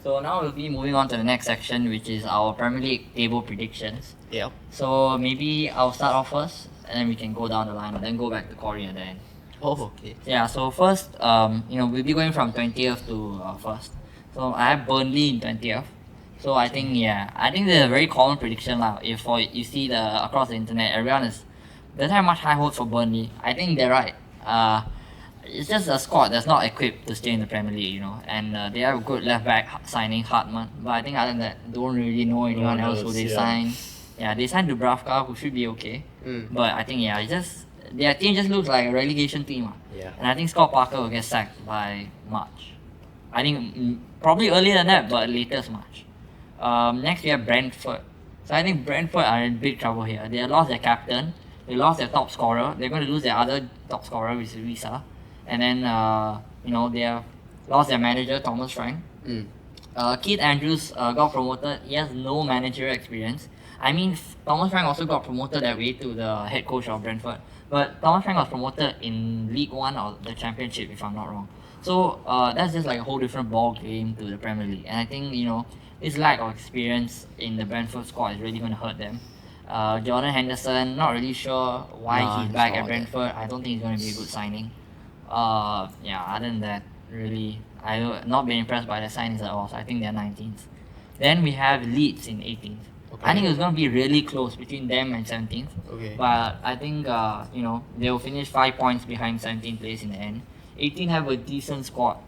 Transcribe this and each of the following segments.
So now we'll be moving on to the next section, which is our Premier League table predictions. Yeah. So maybe I'll start off first, and then we can go down the line, and then go back to Corey at the end. Oh, okay. Yeah. So first, we'll be going from 20th to first. So I have Burnley in 20th. So I think there's a very common prediction lah. If you see across the internet, everyone doesn't have much high hopes for Burnley. I think they're right. It's just a squad that's not equipped to stay in the Premier League, and they have a good left back signing Hartman. But I think other than that, don't really know anyone else who they signed. Yeah, they signed Dubravka, who should be okay. But I think it's just their team just looks like a relegation team. Yeah. And I think Scott Parker will get sacked by March. I think probably earlier than that, but latest March. Next we have Brentford. So I think Brentford are in big trouble here. They lost their captain. They lost their top scorer. They're going to lose their other top scorer, which is Risa. And then, they have lost their manager, Thomas Frank. Keith Andrews got promoted. He has no managerial experience. I mean, Thomas Frank also got promoted that way to the head coach of Brentford. But Thomas Frank was promoted in League One or the Championship, if I'm not wrong. So that's just like a whole different ball game to the Premier League. And I think, this lack of experience in the Brentford squad is really going to hurt them. Jordan Henderson, not really sure why he's back at Brentford. I don't think he's going to be a good signing. Other than that, really, I've not been impressed by the signings at all. So I think they're 19th. Then we have Leeds in 18th. Okay. I think it's going to be really close between them and 17th. Okay. But I think, they'll finish 5 points behind 17th place in the end. 18 have a decent squad.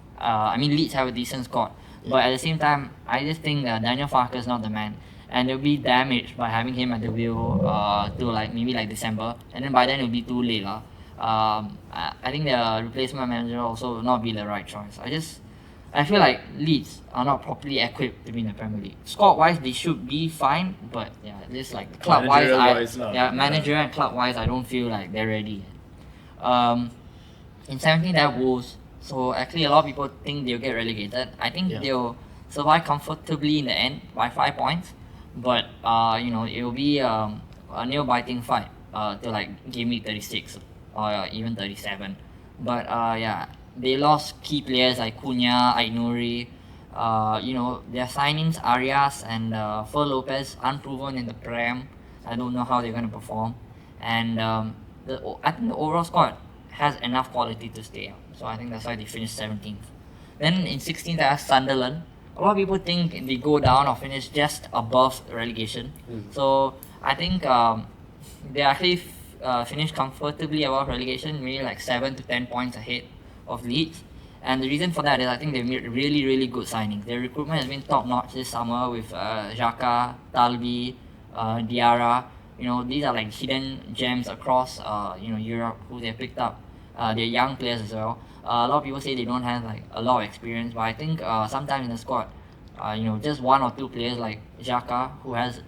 Leeds have a decent squad. Yeah. But at the same time, I just think Daniel Farke is not the man. And they'll be damaged by having him at the wheel to maybe December. And then by then it'll be too late. I think the replacement manager also will not be the right choice. I feel like Leeds are not properly equipped to be in the Premier League. Squad-wise, they should be fine, but just club-wise, manager and club-wise, I don't feel like they're ready. In 17th, they have Wolves. So actually, a lot of people think they'll get relegated. I think they'll survive comfortably in the end by 5 points, but it'll be a nail-biting fight till game week 36 or even 37. But they lost key players like Cunha, Aït-Nouri. Their signings, Arias and Fer Lopez, unproven in the Prem. I don't know how they're going to perform. And I think the overall squad has enough quality to stay up. So I think that's why they finished 17th. Then in 16th, I have Sunderland. A lot of people think they go down or finish just above relegation. So I think they actually finished comfortably above relegation, maybe 7 to 10 points ahead of Leeds. And the reason for that is I think they've made really, really good signings. Their recruitment has been top-notch this summer with Xhaka, Talbi, Diarra. These are hidden gems across Europe who they picked up. They're young players as well. A lot of people say they don't have a lot of experience, but I think sometimes in the squad, just one or two players like Xhaka, who has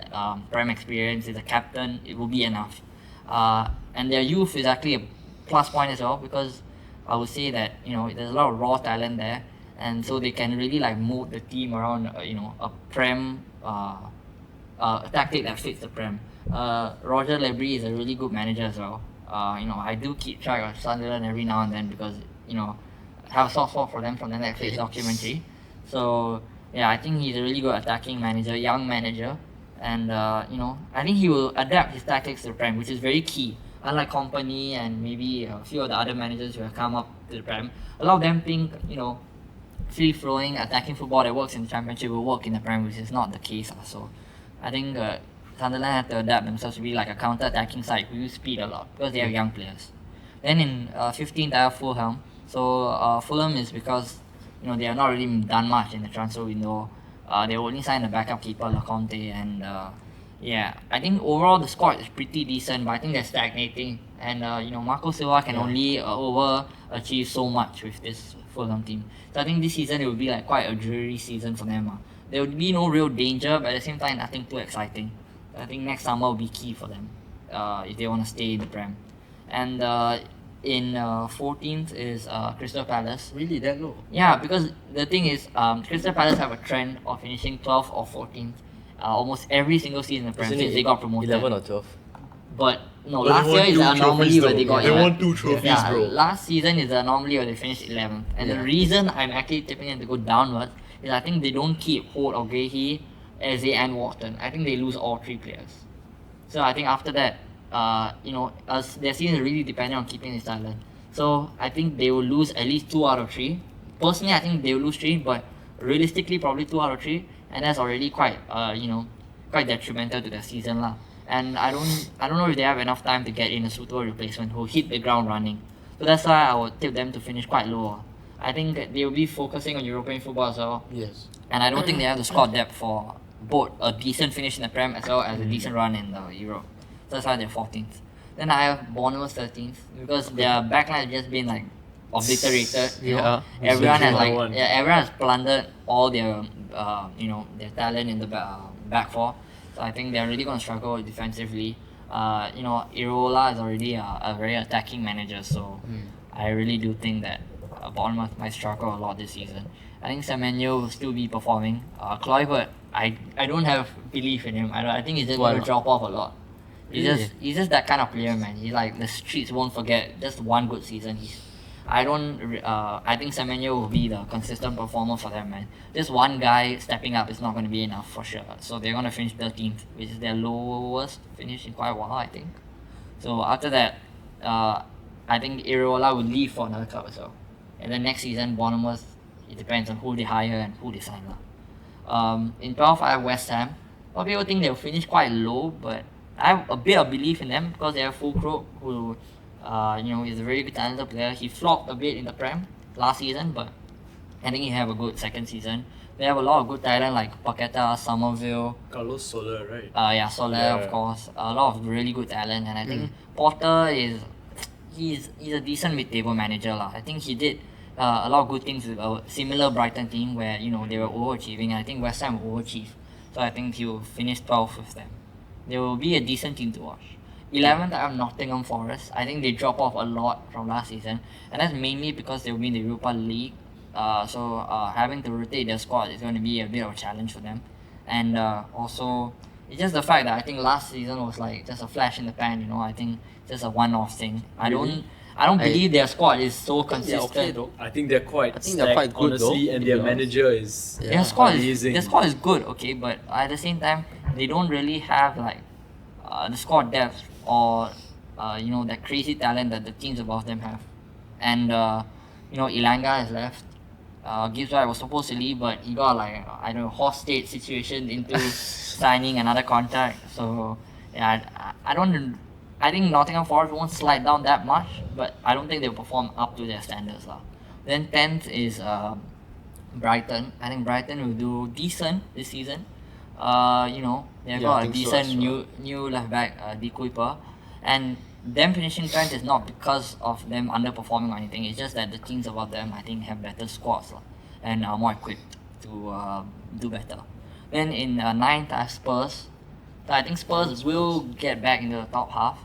Prem experience, is a captain, it will be enough. And their youth is actually a plus point as well, because I would say that there's a lot of raw talent there, and so they can really mold the team around a Prem a tactic that fits the Prem. Roger Lebrie is a really good manager as well. I do keep track of Sunderland every now and then because I have a soft spot for them from the Netflix documentary. So I think he's a really good attacking manager, young manager, and I think he will adapt his tactics to the Prem, which is very key. Unlike Company and maybe a few of the other managers who have come up to the Prem, a lot of them think free-flowing attacking football that works in the Championship will work in the Prem, which is not the case. So I think Sunderland have to adapt themselves to be like a counter-attacking side who use speed a lot because they have young players. Then in 15th, I have Fulham. So Fulham is because they have not really done much in the transfer window. They only signed a backup keeper, Leconte, and I think overall the squad is pretty decent, but I think they're stagnating. And Marco Silva can only overachieve so much with this Fulham team. So I think this season it will be quite a dreary season for them. There would be no real danger, but at the same time nothing too exciting. I think next summer will be key for them if they want to stay in the Prem. And in 14th is Crystal Palace. Really, that low? Yeah, because the thing is, Crystal Palace have a trend of finishing 12th or 14th almost every single season in the Prem since they got promoted. 11 or 12? But no, last year is the anomaly where they got 11th. They won 2 trophies, bro. Last season is the anomaly where they finished 11th. And the reason I'm actually tipping them to go downwards is I think they don't keep Holt or Gahey, Eze and Wharton. I think they lose all 3 players. So I think after that, their season is really dependent on keeping his talent. So I think they will lose at least 2 out of 3. Personally, I think they will lose 3, but realistically, probably 2 out of 3, and that's already quite detrimental to their season lah. And I don't know if they have enough time to get in a suitable replacement who hit the ground running. So that's why I would tip them to finish quite low. I think they will be focusing on European football as well. Yes. And I don't think they have the squad depth for both a decent finish in the Prem as well as a decent run in the Europe. So that's why they're 14th. Then I have Bournemouth 13th because their backline has just been like obliterated. Everyone has plundered all their their talent in the back four. So I think they're really going to struggle defensively. Irola is already a very attacking manager, so I really do think that Bournemouth might struggle a lot this season. I think Semenyo will still be performing. Kluivert, I don't have belief in him. I think he's just going to drop off a lot. He's just that kind of player, man. He's like the streets won't forget just one good season. I think Semenyo will be the consistent performer for them, man. Just one guy stepping up is not going to be enough for sure. So they're going to finish 13th, which is their lowest finish in quite a while, I think. So after that, I think Irola will leave for another club as well. And then next season, Bournemouth, it depends on who they hire and who they sign. In 12th, I have West Ham. A lot of people think they'll finish quite low, but I have a bit of belief in them because they have Fulkrug, who he's a very good talented player. He flopped a bit in the Prem last season, but I think he have a good second season. They have a lot of good talent like Paqueta, Somerville. Carlos Soler, right? Soler, of course. A lot of really good talent, and I think Potter he's a decent mid-table manager lah. I think he did a lot of good things with a similar Brighton team where they were overachieving, and I think West Ham will overachieve. So I think he will finish 12th with them. They will be a decent team to watch. 11th, I have Nottingham Forest. I think they drop off a lot from last season, and that's mainly because they will be in the Europa League. So having to rotate their squad is going to be a bit of a challenge for them. And also, it's just the fact that I think last season was like just a flash in the pan. I think just a one-off thing. I don't believe their squad is so consistent. I think they're quite good, honestly, though, and their manager is their squad amazing. Their squad is good, okay, but at the same time, they don't really have like the squad depth or that crazy talent that the teams above them have. And Ilanga has left. Gibbs White was supposed to leave, but he got hostage situation into signing another contract. So yeah, I think Nottingham Forest won't slide down that much, but I don't think they'll perform up to their standards lah. Then 10th is Brighton. I think Brighton will do decent this season. They've got a decent new left back, De Kuyper, and them finishing 10th is not because of them underperforming or anything. It's just that the teams above them, I think, have better squads and are more equipped to do better. Then in 9th, I have Spurs. So I think Spurs will get back into the top half.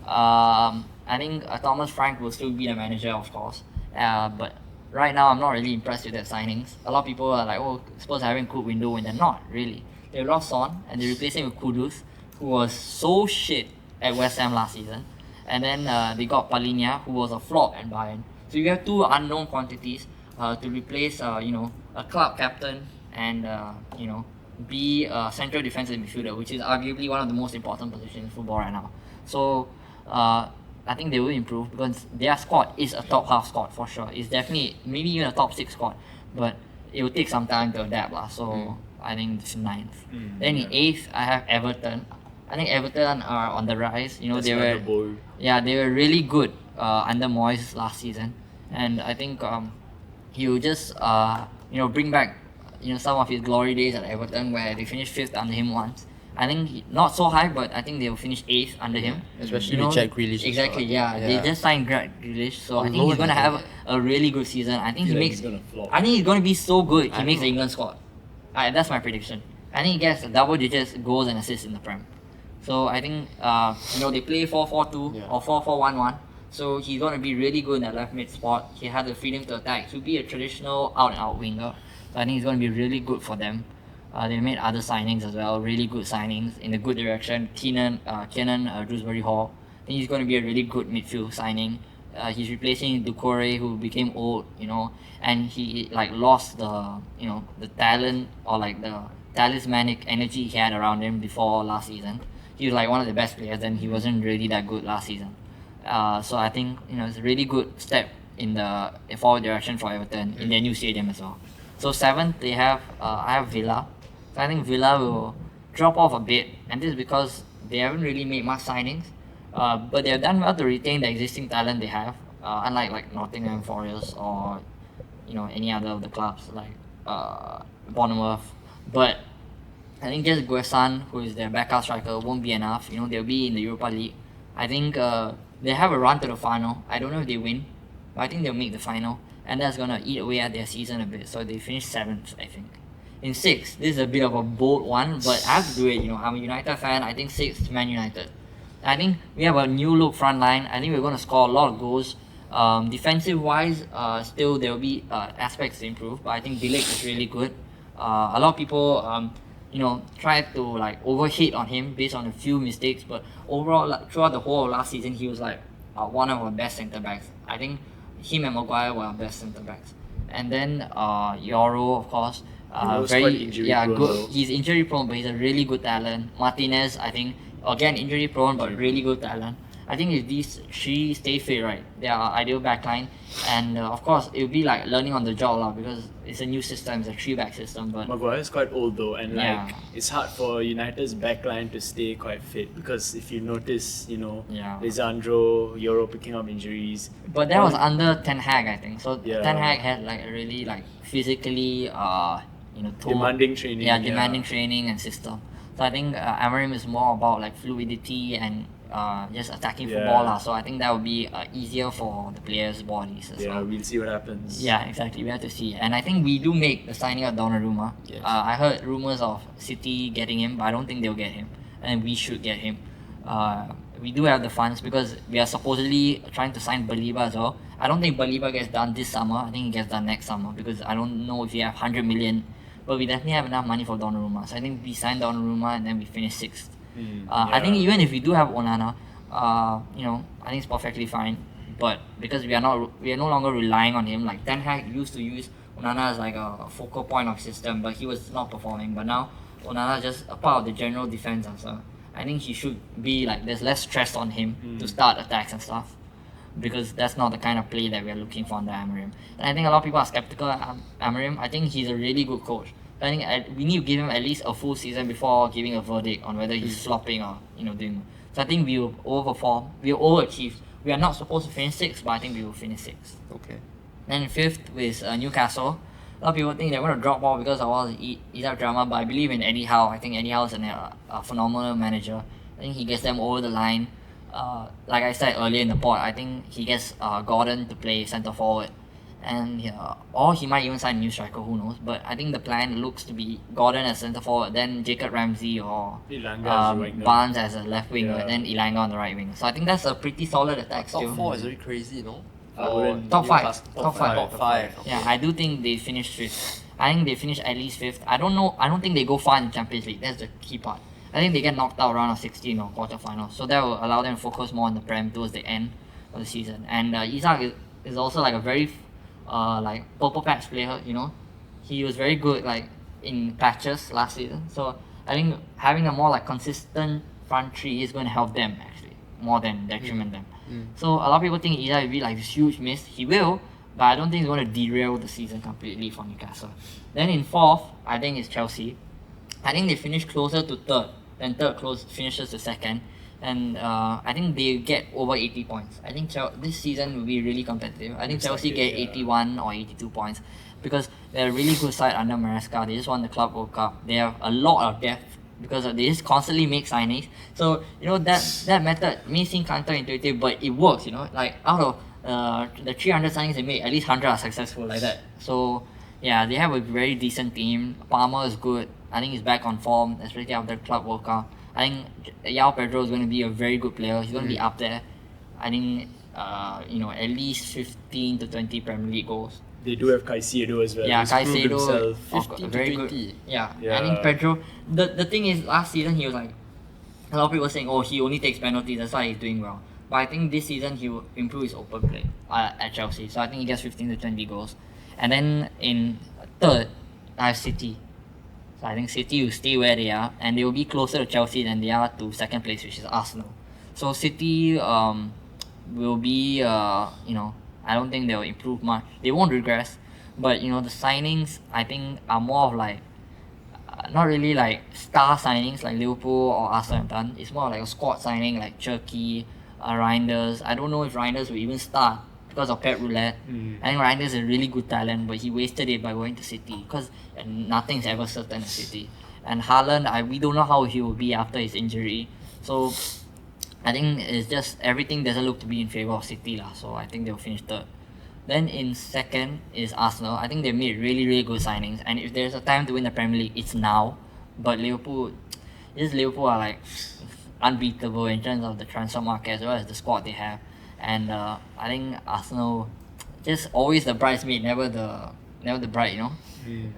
I think Thomas Frank will still be the manager, of course. But right now, I'm not really impressed with their signings. A lot of people are like, oh, Spurs are having a good window when they're not, really. They lost Son and they replaced him with Kudus, who was so shit at West Ham last season. And then they got Palhinha, who was a flop at Bayern. So you have two unknown quantities to replace, a club captain and, be a central defensive midfielder, which is arguably one of the most important positions in football right now. So I think they will improve because their squad is a top half squad for sure. It's definitely maybe even a top 6 squad, but it will take some time to adapt lah. So I think it's 9th. Then in 8th, I have Everton. I think Everton are on the rise. They were really good under Moyes last season, and I think he will just bring back some of his glory days at Everton where they finished 5th under him once. I think not so high, but I think they will finish 8th under him. Especially with Jack Grealish. Exactly, They just signed Grealish, so I think he's gonna have a really good season. I think he's gonna be so good. He makes the England squad. That's my prediction. I think he gets double digits goals and assists in the Prem. So I think they play 4-4-2 or 4-4-1-1. So he's gonna be really good in that left mid spot. He has the freedom to attack. He'll be a traditional out and out winger. So I think he's gonna be really good for them. They made other signings as well, really good signings in the good direction. Kenan Dewsbury Hall. I think he's going to be a really good midfield signing. he's replacing Ducore, who became old, and he like lost the talent or like the talismanic energy he had around him before last season. He was like one of the best players, and he wasn't really that good last season. So I think it's a really good step in the forward direction for Everton in their new stadium as well. So 7th they have I have Villa. So I think Villa will drop off a bit, and this is because they haven't really made much signings, but they have done well to retain the existing talent they have, unlike like Nottingham Forest or any other of the clubs like Bournemouth. But I think just Guesan, who is their backup striker, won't be enough. They'll be in the Europa League. I think they have a run to the final. I don't know if they win, but I think they'll make the final, and that's gonna eat away at their season a bit. So they finish 7th, I think. In 6th, this is a bit of a bold one, but I have to do it. I'm a United fan. I think 6th, Man United. I think we have a new look front line. I think we're going to score a lot of goals. Defensive wise, still there will be aspects to improve, but I think Bilic is really good. A lot of people try to like overhit on him based on a few mistakes, but overall throughout the whole of last season he was like one of our best centre backs. I think him and Maguire were our best centre backs, and then Yoro, of course, very good. Though. He's injury prone, but he's a really good talent. Martinez, I think, again injury prone but really good talent. I think if these three stay fit, right, they are ideal backline, and of course it'll be like learning on the job because it's a new system, it's a 3-back system. But Maguire is quite old though, and it's hard for United's backline to stay quite fit because if you notice, Lisandro, Euro picking up injuries. But that was under Ten Hag, I think. So Ten Hag had like a really like physically demanding training. Demanding training and system. So I think Amorim is more about like fluidity and just attacking football. So I think that would be easier for the players' bodies as well. Yeah, we'll see what happens. Yeah, exactly. We have to see. And I think we do make the signing of Donnarumma. Yes. I heard rumours of City getting him, but I don't think they'll get him. And we should get him. We do have the funds because we are supposedly trying to sign Baliba as well. I don't think Baliba gets done this summer. I think it gets done next summer because I don't know if we have 100 million. But we definitely have enough money for Donnarumma. So I think we sign Donnarumma and then we finish 6th. I think even if we do have Onana, I think it's perfectly fine. But because we are no longer relying on him. Like Ten Hag used to use Onana as like a focal point of system, but he was not performing. But now Onana is just a part of the general defense. So I think he should be like there's less stress on him to start attacks and stuff. Because that's not the kind of play that we are looking for under Amorim. And I think a lot of people are skeptical of Amorim. I think he's a really good coach. I think we need to give him at least a full season before giving a verdict on whether he's flopping or doing. So I think we will overperform. We will overachieve. We are not supposed to finish 6th, but I think we will finish 6th. Okay. Then 5th is Newcastle. A lot of people think they're going to drop off because of all the Isaac drama, but I believe in Eddie Howe. I think Eddie Howe is a phenomenal manager. I think he gets them over the line. Like I said earlier in the pod, I think he gets Gordon to play centre forward, and or he might even sign a new striker, who knows. But I think the plan looks to be Gordon as centre forward, then Jacob Ramsey or Barnes as a left winger, then Elanga on the right wing. So I think that's a pretty solid attack still. Top 4 is very crazy, no? Top 5. Top 5. Okay. Yeah, I do think they finish 5th. I think they finish at least 5th. I don't know. I don't think they go far in the Champions League. That's the key part. I think they get knocked out round of 16 or quarterfinals, so that will allow them to focus more on the Prem towards the end of the season. And Isaac is also like a very like purple patch player. He was very good like in patches last season. So I think having a more like consistent front three is going to help them actually more than detriment them. So a lot of people think Isaac will be like this huge miss. He will, but I don't think he's going to derail the season completely for Newcastle. Then in 4th, I think it's Chelsea. I think they finish closer to 3rd. Then 3rd finishes to 2nd, and I think they get over 80 points. I think this season will be really competitive. I think Chelsea get 81 or 82 points because they're a really good side under Maresca. They just won the Club World Cup. They have a lot of depth because they just constantly make signings. So that method may seem counterintuitive, but it works. Like out of the 300 signings they made, at least 100 are successful like that. So yeah, they have a very decent team. Palmer is good. I think he's back on form, especially after the Club World Cup. I think João Pedro is going to be a very good player. He's going to be up there. I think at least 15 to 20 Premier League goals. They do have Caicedo as well. Yeah, He's Caicedo, 15 very to 20. good. Yeah, I think Pedro. The thing is, last season he was like, a lot of people were saying, oh, he only takes penalties, that's why he's doing well. But I think this season he will improve his open play at Chelsea. So I think he gets 15 to 20 goals. And then in third, I have City. So I think City will stay where they are, and they will be closer to Chelsea than they are to second place, which is Arsenal. So City will be, I don't think they will improve much. They won't regress, but the signings I think are more of like not really like star signings like Liverpool or Arsenal have done. It's more like a squad signing like Cherki, Reinders. I don't know if Reinders will even start because of Pep Roulette. I think Reinders is a really good talent, but he wasted it by going to City because nothing's ever certain at City. And Haaland, we don't know how he will be after his injury. So I think it's just everything doesn't look to be in favour of City lah. So I think they'll finish third. Then in second is Arsenal. I think they made really, really good signings. And if there's a time to win the Premier League, it's now. But Liverpool are like unbeatable in terms of the transfer market as well as the squad they have. And I think Arsenal, just always the bridesmaid, never the bride,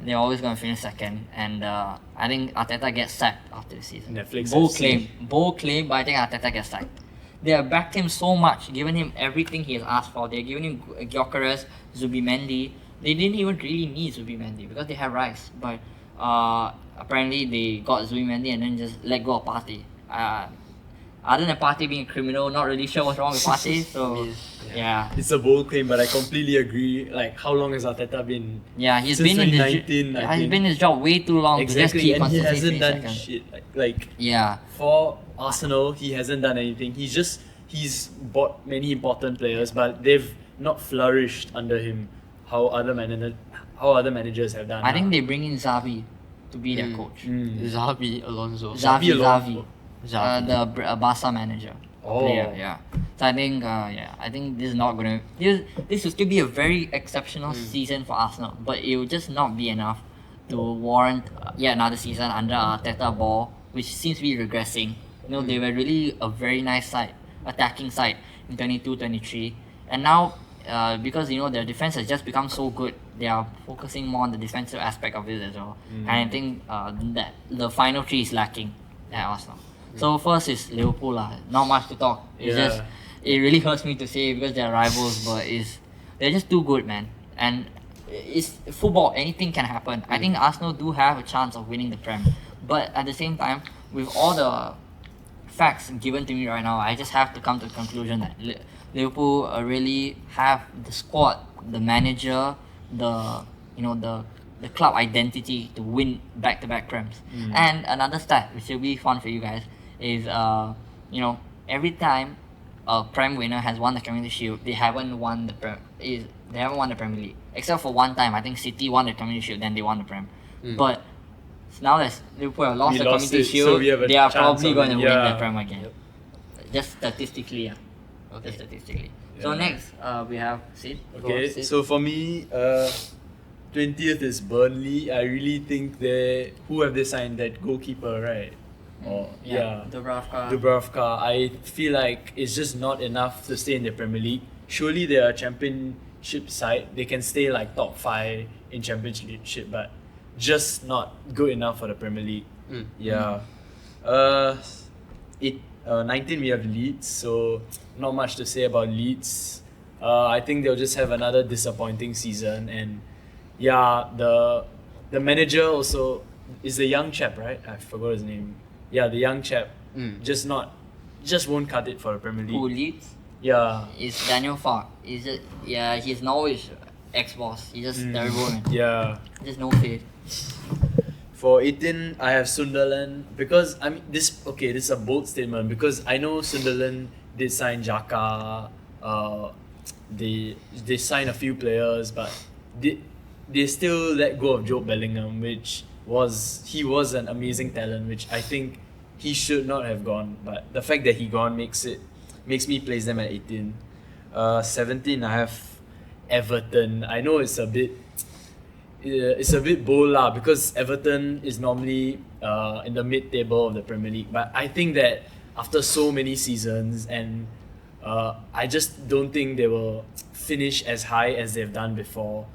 They're always going to finish second. And I think Arteta gets sacked after the season. Netflix Bold claim, but I think Arteta gets sacked. They have backed him so much, given him everything he has asked for. They're giving him Gyökeres, Zubimendi. They didn't even really need Zubimendi because they have Rice. But apparently they got Zubimendi and then just let go of Partey. Other than Partey being a criminal, not really sure what's wrong with Partey. So yeah. It's a bold claim, but I completely agree. Like, how long has Arteta been? Yeah, he's Since been in 2019, he's been in his job way too long to just keep and he consistency hasn't done second. shit. Yeah. For Arsenal, he hasn't done anything. He's bought many important players, but they've not flourished under him. How other managers have done. I think they bring in Xavi to be their coach. Xavi Alonso. Xavi. Xavi. The Barca manager. Player, yeah. So I think this is not gonna. This will still be a very exceptional season for Arsenal, but it will just not be enough to warrant yet another season under Arteta ball, which seems to be regressing. They were really a very nice side, attacking side in 22-23, and now because their defense has just become so good, they are focusing more on the defensive aspect of it as well. And I think that the final three is lacking at Arsenal. So first is Liverpool lah. Not much to talk. It's it really hurts me to say because they're rivals, but they're just too good, man. And it's football. Anything can happen. I think Arsenal do have a chance of winning the Prem, but at the same time, with all the facts given to me right now, I just have to come to the conclusion that Liverpool really have the squad, the manager, the club identity to win back-to-back Prems. And another stat which will be fun for you guys is every time a Prem winner has won the Community Shield, they haven't won the Premier League, except for one time. I think City won the Community Shield, then they won the Prem. But now that Liverpool have lost the Community Shield, so they are probably going to win the Prem again. Yep. Just statistically, Okay. Just statistically. So next, we have Sid. Okay, so for me, 20th is Burnley. I really think who have they signed? That goalkeeper, right? Dubravka. I feel like it's just not enough to stay in the Premier League. Surely they are a championship side. They can stay like top 5 in championship, but just not good enough for the Premier League. 19 we have Leeds, so not much to say about Leeds. I think they'll just have another disappointing season, and the manager also is the young chap, right? I forgot his name. Yeah, the young chap. Just won't cut it for the Premier League. Who leads? Yeah. It's Daniel Fark. He's Norwich ex-boss. He's just terrible, man. Yeah. Just no faith. For 18, I have Sunderland because this is a bold statement because I know Sunderland did sign Xhaka. They signed a few players, but they still let go of Joe Bellingham, which was an amazing talent, which I think he should not have gone. But the fact that he gone makes me place them at 18. 17, I have Everton. I know it's a bit bold lah because Everton is normally in the mid-table of the Premier League, but I think that after so many seasons and I just don't think they will finish as high as they've done before.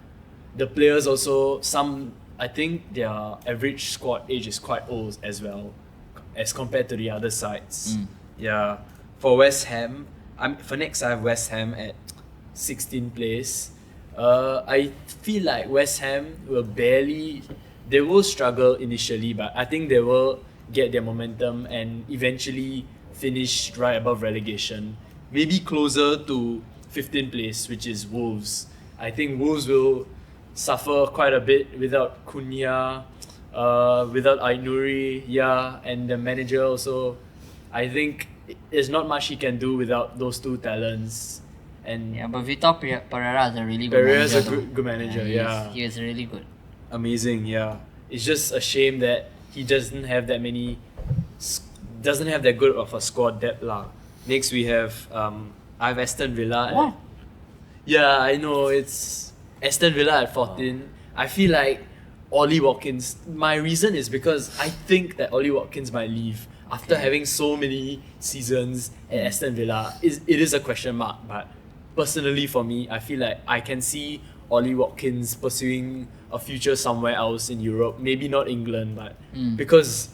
The players also, I think their average squad age is quite old as well as compared to the other sides. Yeah. For West Ham, For next, I have West Ham at 16th place. I feel like West Ham they will struggle initially, but I think they will get their momentum and eventually finish right above relegation. Maybe closer to 15th place, which is Wolves. I think Wolves will suffer quite a bit without Cunha, without Ainuri, and the manager also. I think there's not much he can do without those two talents. And Yeah, but Vitor Pereira is a really good Pereira's manager. a good manager, yeah. He is really good. Amazing, yeah. It's just a shame that he doesn't have that good of a squad depth lah. Next we have I have Aston Villa. What? Yeah, I know, it's Aston Villa at 14. I feel like Ollie Watkins. My reason is because I think that Ollie Watkins might leave after having so many seasons at Aston Villa. It is a question mark, but personally for me, I feel like I can see Ollie Watkins pursuing a future somewhere else in Europe. Maybe not England, but because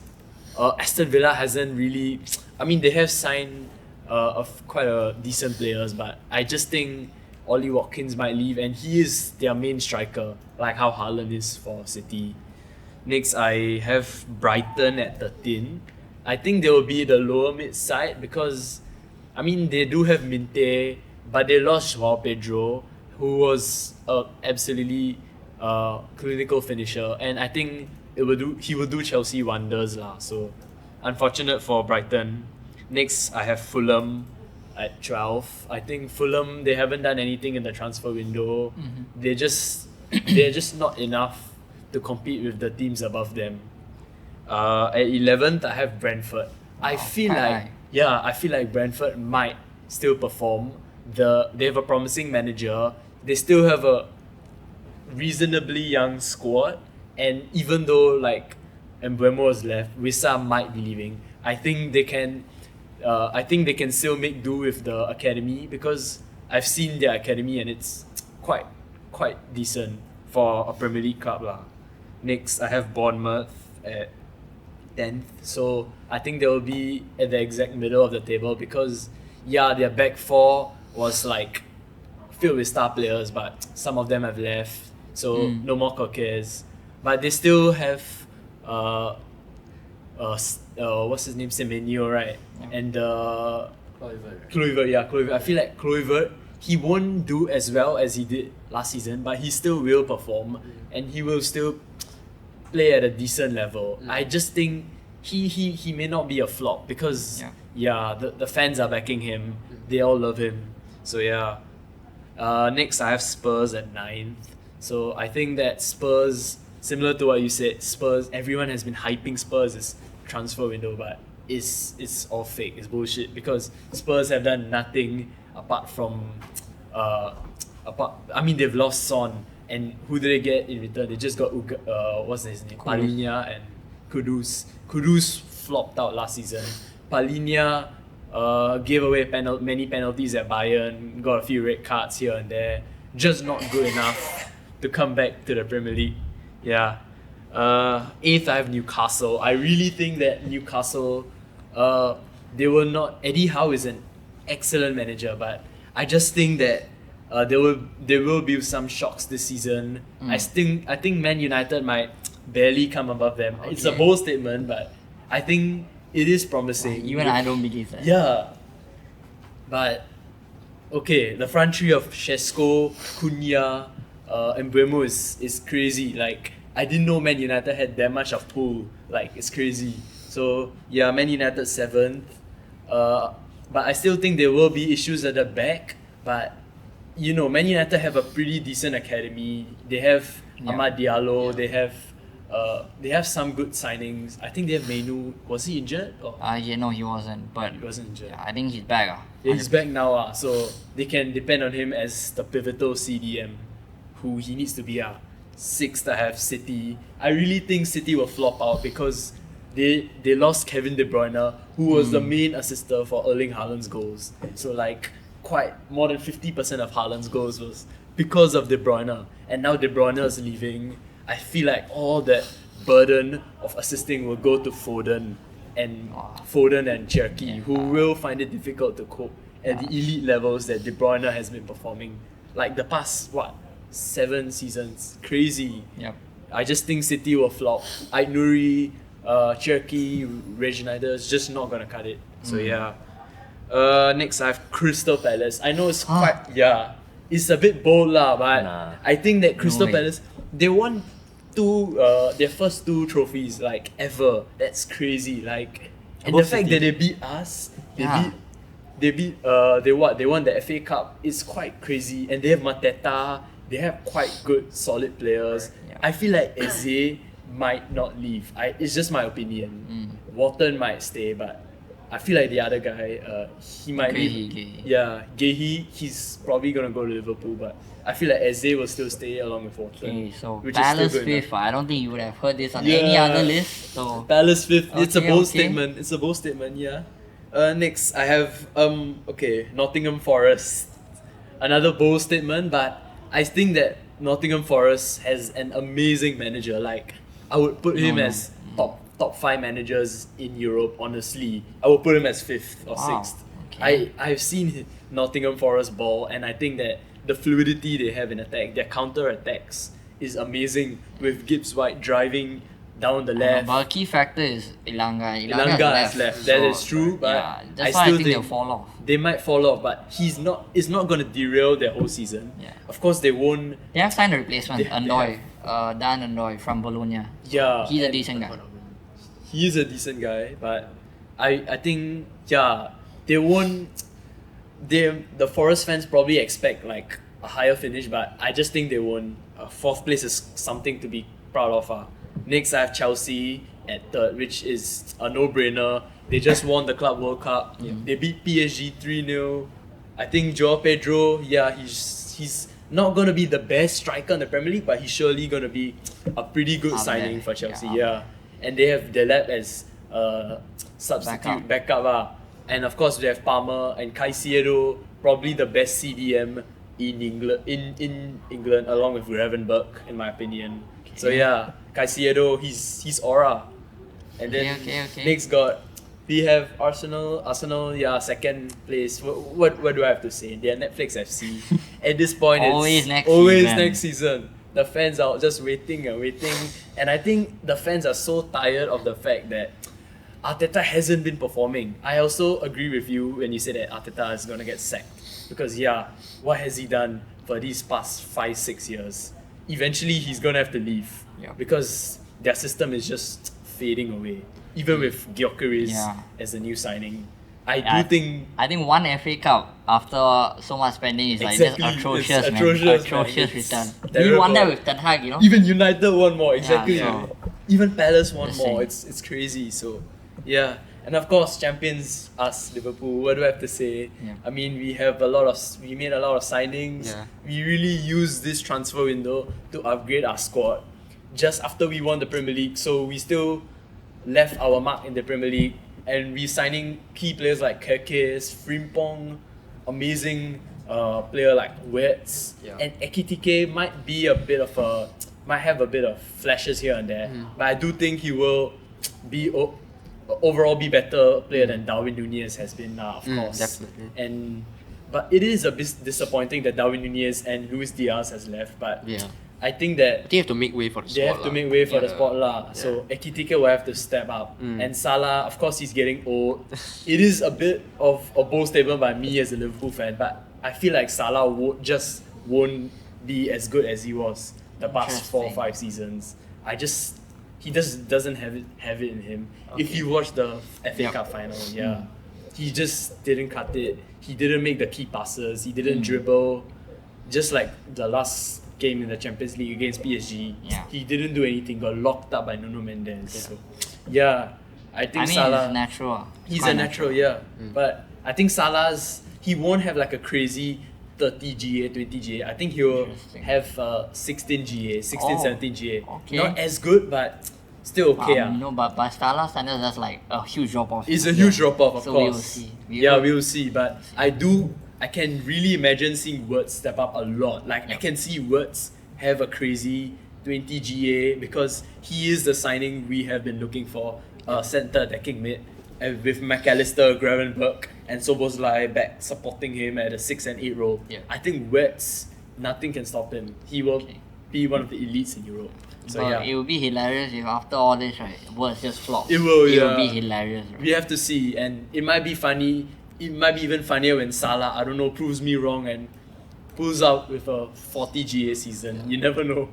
Aston Villa hasn't really. I mean, they have signed quite a decent players, but I just think Ollie Watkins might leave, and he is their main striker, like how Haaland is for City. Next, I have Brighton at 13. I think they will be the lower mid side because, I mean, they do have Minte, but they lost Joao Pedro, who was absolutely clinical finisher, and I think he will do Chelsea wonders lah. So, unfortunate for Brighton. Next, I have Fulham at 12. I think Fulham, they haven't done anything in the transfer window. They're just not enough to compete with the teams above them. At 11th, I have Brentford. I feel like Brentford might still perform. They have a promising manager. They still have a reasonably young squad, and even though like Mbeumo is left, Wissa might be leaving. I think they can still make do with the academy because I've seen their academy and it's quite decent for a Premier League club lah. Next, I have Bournemouth at 10th. So I think they will be at the exact middle of the table because their back four was like filled with star players, but some of them have left. So no more Coquez. But they still have what's his name? Semenyo, right? Yeah. And Kluivert. I feel like Kluivert, he won't do as well as he did last season, but he still will perform and he will still play at a decent level. I just think he may not be a flop because the fans are backing him. They all love him. So next I have Spurs at 9th. So I think that Spurs, similar to what you said, Spurs, everyone has been hyping Spurs this transfer window, but it's all fake, it's bullshit because Spurs have done nothing apart from they've lost Son, and who did they get in return? They just got what's his name? Palhinha and Kudus. Kudus flopped out last season. Palhinha gave away many penalties at Bayern, got a few red cards here and there. Just not good enough to come back to the Premier League. 8th, I have Newcastle. I really think that Newcastle, they will not. Eddie Howe is an excellent manager, but I just think that there will be some shocks this season. I think Man United might barely come above them. It's a bold statement, but I think it is promising. Even I don't believe that. Yeah, but okay, the front three of Shesko, Cunha, and Mbeumo is crazy. Like, I didn't know Man United had that much of pull. Like, it's crazy. So Man United 7th. But I still think there will be issues at the back. But Man United have a pretty decent academy. They have Amad Diallo. They have some good signings. I think they have Mainu. Was he injured? No, he wasn't. But He wasn't injured. I think he's back. Yeah, he's back now. So they can depend on him as the pivotal CDM, who he needs to be. 6th, I have City. I really think City will flop out because they lost Kevin De Bruyne, who was the main assister for Erling Haaland's goals. So like quite more than 50% of Haaland's goals was because of De Bruyne. And now De Bruyne is leaving. I feel like all that burden of assisting will go to Foden and Cherki, who will find it difficult to cope. at the elite levels that De Bruyne has been performing. Like the past, 7 seasons. Crazy. Yep. I just think City will flop. Ait Nouri, Cherky, Reginaldo is just not gonna cut it. So yeah. Next I have Crystal Palace. I know it's it's a bit bold lah, but Nah. I think that Crystal way. Palace, they won their first 2 trophies like ever. That's crazy. Like, and the Above fact City. that they beat us, Yeah. they won the FA Cup. It's quite crazy, and they have Mateta. They have quite good, solid players. Yeah. I feel like Eze might not leave. It's just my opinion. Walton might stay, but I feel like the other guy, he might leave. Gehi. Yeah, Gehi, he's probably gonna go to Liverpool, but I feel like Eze will still stay along with Walton. Okay, so which is still Palace good 5th. enough. I don't think you would have heard this on Yeah. any other list. So Palace 5th. It's a Okay, bold okay. statement. It's a bold statement. Yeah. Next I have Nottingham Forest. Another bold statement, but I think that Nottingham Forest has an amazing manager. Like, I would put him as top 5 managers in Europe. Honestly, I would put him as 5th or Wow. 6th. Okay. I've seen Nottingham Forest ball, and I think that the fluidity they have in attack, their counter attacks, is amazing. With Gibbs White driving down the left. but a key factor is Ilanga. Ilanga has left. That is true, but yeah, that's I why I still think they'll think fall off. they might fall off. But it's not going to derail their whole season. Yeah. Of course, they won't. They have signed a replacement, They Andoy, Dan Andoy from Bologna. Yeah, He's a decent guy. he is a decent guy, but I think they won't. The Forest fans probably expect like a higher finish, but I just think they won't. 4th place is something to be proud of. Next, I have Chelsea at 3rd, which is a no-brainer. They just won the Club World Cup. They beat PSG 3-0. I think Joao Pedro, he's not gonna be the best striker in the Premier League, but he's surely gonna be a pretty good Up signing there. for Chelsea. Yeah, Yeah, and they have Delap as substitute backup. And of course they have Palmer and Caicedo, probably the best CDM in England in England, along with Gravenberch, in my opinion. So yeah, Caicedo, he's aura. And then Okay. next we have Arsenal, 2nd place. What do I have to say? They are Netflix FC. At this point, Always it's next always season. next season. The fans are just waiting and waiting, and I think the fans are so tired of the fact that Arteta hasn't been performing. I also agree with you when you say that Arteta is gonna get sacked, because what has he done for these past 5-6 years? Eventually, he's gonna have to leave because their system is just fading away. Even with Gyökeres as the new signing, I think I think one FA Cup after so much spending is Exactly, like just atrocious, it's man. atrocious, Atrocious man. It's return. He terrible. won that with Ten Hag, you know. even United won more. Exactly. so- Even Palace won Just more. saying. It's crazy. So yeah, and of course champions us, Liverpool. What do I have to say? Yeah. I mean, we made a lot of signings. Yeah. We really used this transfer window to upgrade our squad. Just after we won the Premier League, so we still left our mark in the Premier League, and we signing key players like Kekes, Frimpong, amazing player like Wirtz, Yeah. and Ekitike might have a bit of flashes here and there, but I do think he will be overall be better player than Darwin Nunez has been, of course. Definitely. But it is a bit disappointing that Darwin Nunez and Luis Diaz has left, but Yeah. I think that I think you have to make way for the spot. they have to make way for the spot lah. Yeah. So Ekitike will have to step up. Mm. And Salah, of course, he's getting old. It is a bit of a bold statement by me as a Liverpool fan, but I feel like Salah won't be as good as he was the past 4 or 5 seasons. He just doesn't have it in him. If you watch the FA Cup final, he just didn't cut it. He didn't make the key passes. He didn't dribble. Just like the last game in the Champions League against PSG, he didn't do anything. Got locked up by Nuno Mendes. So, I think Salah. He's natural. He's Quite a natural, but I think he won't have like a crazy 30 GA, 20 GA. I think he will Interesting. have 16 GA, 16, Oh, 17 GA. okay. Not as good, but still okay. No, but by Salah standards, that's like a huge drop off. It's a huge drop off, of So course. we will see. We will see. But I can really imagine seeing Wirtz step up a lot. Like, I can see Wirtz have a crazy 20 GA because he is the signing we have been looking for, center attacking mid. and with McAllister, Gravenberch, and Soboslai back supporting him at the 6 and 8 role, Yeah. I think Wirtz, nothing can stop him. He will be one of the elites in Europe. So but yeah, it would be hilarious if after all this, right, Wirtz just flops. It will, It will yeah. be hilarious. Right? we have to see, and it might be funny. It might be even funnier when Salah, I don't know, proves me wrong and pulls out with a 40 GA season. You never know.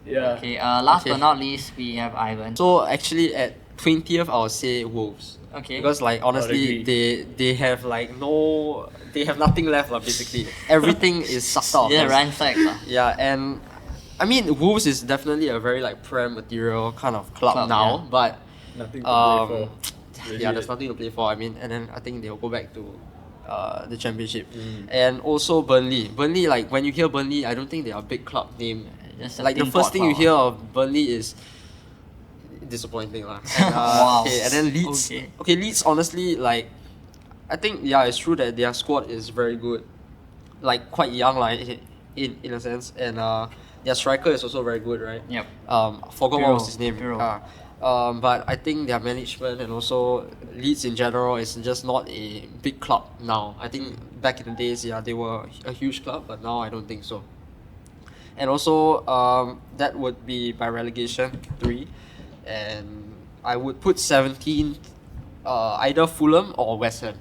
Yeah. Okay, last Okay. but not least, we have Ivan. So actually at 20th, I would say Wolves. Okay. Because like honestly, they have like they have nothing left lah, basically. Everything is sucked out. of Yeah, them. ransacked. Yeah, and I mean Wolves is definitely a very like Prem material kind of club Club, now, yeah. but Nothing to play for. yeah, Legit. there's nothing to play for. I mean, and then I think they'll go back to the championship. And also Burnley. Burnley, like when you hear Burnley, I don't think they are a big club name. Just a Like the tin first pot thing you power. hear of Burnley is disappointing lah. And, Wow. Okay, and then Leeds. Okay. Okay, Leeds honestly like I think yeah, it's true that their squad is very good. Like quite young like in a sense, and their striker is also very good, right? Yep. Forgot what was his name. Pirlo. But I think their management and also Leeds in general is just not a big club now. I think back in the days, yeah, they were a huge club, but now I don't think so. And also, that would be by relegation 3, and I would put 17th, either Fulham or West Ham.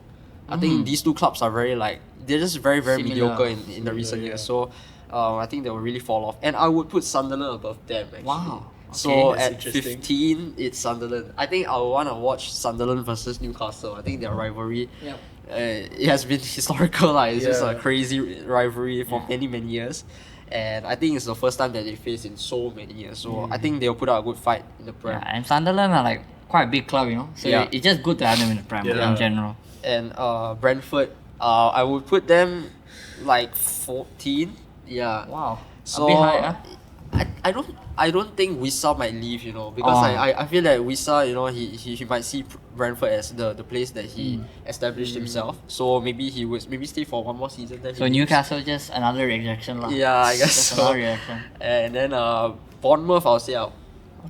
I think these two clubs are very like they're just very Similar. mediocre in the recent years. So, I think they will really fall off. And I would put Sunderland above them actually. Wow. So Okay, that's at interesting. 15, it's Sunderland. I think I would want to watch Sunderland versus Newcastle. I think their rivalry, Yep. it has been historical. Like, it's just a Yeah. crazy rivalry for many years. And I think it's the first time that they face in so many years. So I think they'll put out a good fight in the Prem. Yeah, and Sunderland are like quite a big club, you know. So Yeah. it's just good to have them in the Prem Yeah. in general. And Brentford, I would put them like 14. Yeah. Wow. So a bit high, huh? I don't think Wissa might leave, you know, because Oh. I feel that Wissa, you know, he might see Brentford as the place that he established himself. So maybe he would stay for one more season. Then So he leaves. Newcastle just another rejection lah. Yeah, I guess Just so. another rejection. And then Bournemouth, I'll say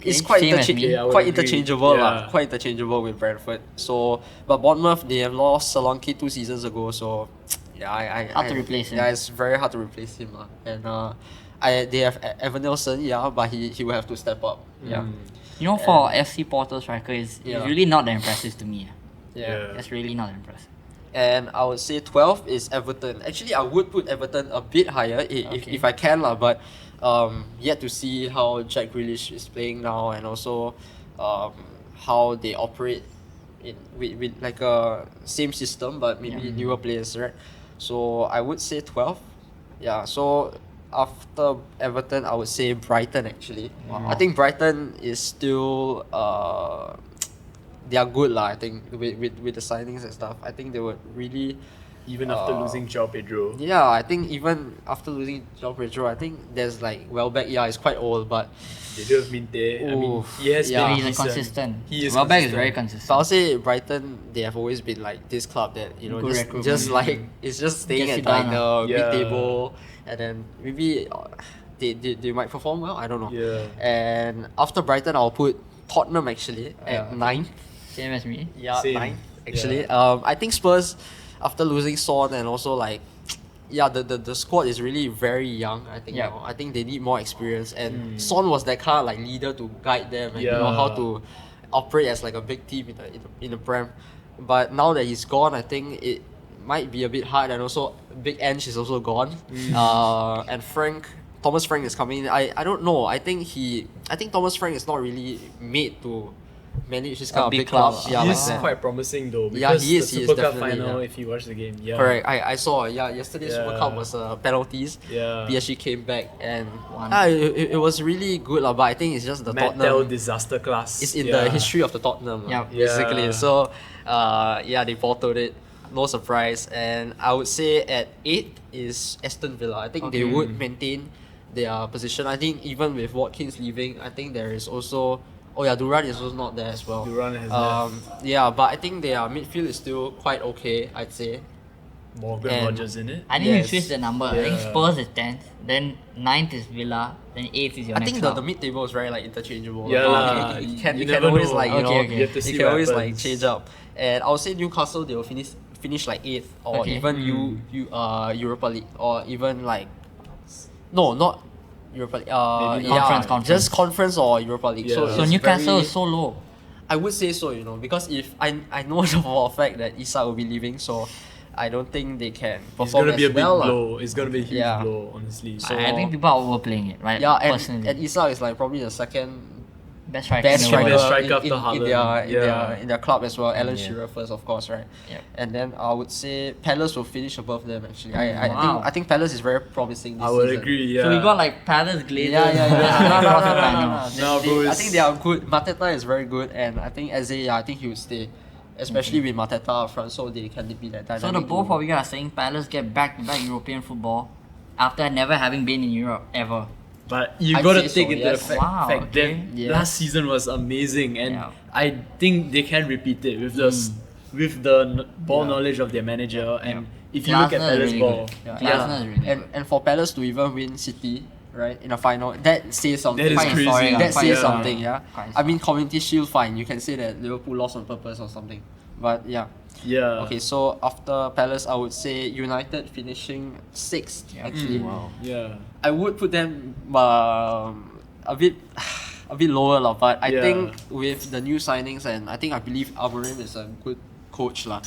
it's quite same as me. Yeah, I would quite agree. interchangeable lah. Yeah. Quite interchangeable with Brentford. So, but Bournemouth they have lost Solanke 2 seasons ago. So, yeah, Hard to replace him. Yeah, it's very hard to replace him lah. And they have Evan Nelson, yeah, but he will have to step up. Yeah, You know, for FC Porto striker, it's Yeah. really not that impressive to me. yeah. It's really not impressive. And I would say 12 is Everton. Actually, I would put Everton a bit higher if I can lah. But yet to see how Jack Grealish is playing now, and also how they operate with like a same system but maybe newer players, right? So I would say 12. Yeah. So after Everton, I would say Brighton actually. I think Brighton is still they are good lah. I think with the signings and stuff. I think they would really. Even after losing Joao Pedro. Yeah, I think even after losing João Pedro, I think there's like Welbeck. Yeah, it's quite old, but They do have Minte. I mean, Oof. he has Yeah. been He's decent. consistent. He is Welbeck is consistent. very but I'll consistent. say Brighton. They have always been like this club that you know Good just recruitment. like it's just staying Gets at it done, like the Yeah. mid-table, and then maybe they might perform well. I don't know. Yeah. And after Brighton, I'll put Tottenham actually at 9th. Same as me. Yeah, Same. 9th actually. Yeah. I think Spurs, after losing Son and also like, yeah, the squad is really very young. I think Yeah. you know, I think they need more experience. And Son was that kind of like leader to guide them and you know how Yeah. to operate as like a big team in the Prem. But now that he's gone, I think it might be a bit hard. And also, Big Ange is also gone. And Thomas Frank is coming in. I don't know. I think Thomas Frank is not really made to manage this kind of big big club. club. Yeah, He like is that. quite promising though. Yeah, Because he is, the he is Super Cup definitely, final, yeah. if you watch the game. Yeah. Correct. I saw. Yeah, yesterday's Super Yeah. Cup was penalties. Yeah. PSG came back and Won. it was really good lah. But I think it's just the Mattel Tottenham. disaster class. It's in Yeah. the history of the Tottenham. lah, Yup. Basically. Yeah. So, yeah, they bottled it. No surprise. And I would say at 8 is Aston Villa. I think they would maintain their position. I think even with Watkins leaving, I think there is also. Oh yeah, Duran is also not there as well. Duran has left. Yeah, but I think their midfield is still quite okay, I'd say. Morgan And- Rogers in it. I think Yes. you switch the number. I think Yeah. Spurs is 10th, then 9th is Villa, then 8th is your I next think club. the mid table is very like interchangeable. Yeah Like, lah. you You can never always know. like Okay, okay. You have to see you can what always like happens. change up. And I would say Newcastle they will finish like 8th or Okay. even Europa League or even like no, not Europa League. Maybe yeah, Conference. just conference or Europa League. Yeah. So, So it's Newcastle very- is so low. I would say so, because if I know for a fact that Isak will be leaving, so I don't think they can It's perform gonna be a as big well. lah. blow. It's gonna be a huge Yeah. blow, honestly. So- I think people are overplaying it, right? Yeah, personally. and Isak is like probably the second best striker. best in the world. striker, Best striker in, after in, Haaland. in their club as well. Alan Yeah. Shearer first, of course, right? Yep. And then I would say Palace will finish above them. Actually, Wow. I think Palace is very promising this I would season. agree. Yeah. So we got like Palace, Glazers. No, No, bro, I it's- think they are good. Mateta is very good, and I think I think he will stay, especially with Mateta up front, so they can be that dynamic. So the both duo. of you are saying Palace get back-to-back European football after never having been in Europe ever. But you I'd gotta say take so, into yes. fact, Wow, fact okay. that Yeah. last season was amazing, and Yeah. I think they can repeat it with with the ball knowledge of their manager. And if you look at Glasner is Palace really ball, good. Yeah. Glasner is really and good. and for Palace to even win City, right, in a final, that says something. That is Quite crazy. historic, That quite says historic. something, yeah. Quite I mean, Community Shield, fine. You can say that Liverpool lost on purpose or something, but yeah. yeah. Okay, so after Palace, I would say United finishing 6th. Yeah. Actually, Wow. Yeah. I would put them a bit lower lah, but I Yeah. think with the new signings and I believe Amorim is a good coach lah.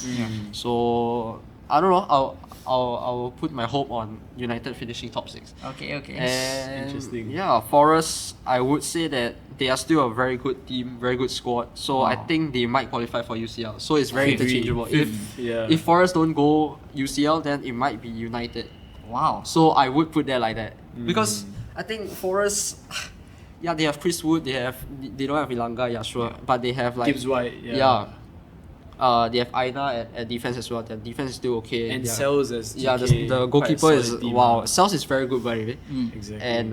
So I don't know. I'll put my hope on United finishing top 6. Okay. And Interesting. yeah, Forest, I would say that they are still a very good team, very good squad. So I think they might qualify for UCL. So it's very Agree. interchangeable. Fifth, yeah. If Forest don't go UCL, then it might be United. Wow. So I would put that like that because I think Forest, yeah, they have Chris Wood, they don't have Ilanga, yeah, sure, but they have like Gibbs White. Yeah. they have Aina at defense as well. Their defense is still okay. And yeah. Cells as Yeah, the GK, quite a goalkeeper is solid team. wow. Cells is very good by the way, Exactly. and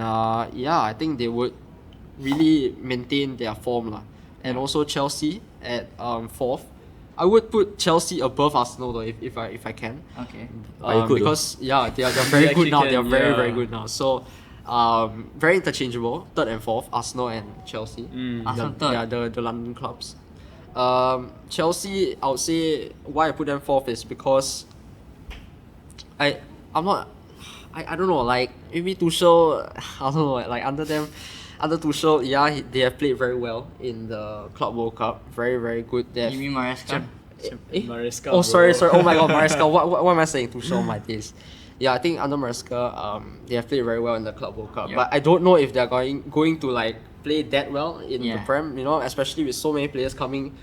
yeah, I think they would really maintain their form lah. And also Chelsea at 4th. I would put Chelsea above Arsenal though if I can. Okay. But you could, Because they're very You good now. actually They're can, very yeah. very good now. So very interchangeable. 3rd and 4th, Arsenal and Chelsea. Arsenal The, yeah, third. the London clubs. Chelsea, I would say why I put them 4th is because I don't know, like maybe Tuchel, I don't know, like under Tuchel, yeah, they have played very well in the Club World Cup. Very very good. They have, You mean Maresca? Maresca, oh, bro. sorry. Oh my God, Maresca. What am I saying? Tuchel, my days. Yeah, I think under Maresca, they have played very well in the Club World Cup. Yeah. But I don't know if they're going to like play that well in the Yeah. Prem. Especially with so many players coming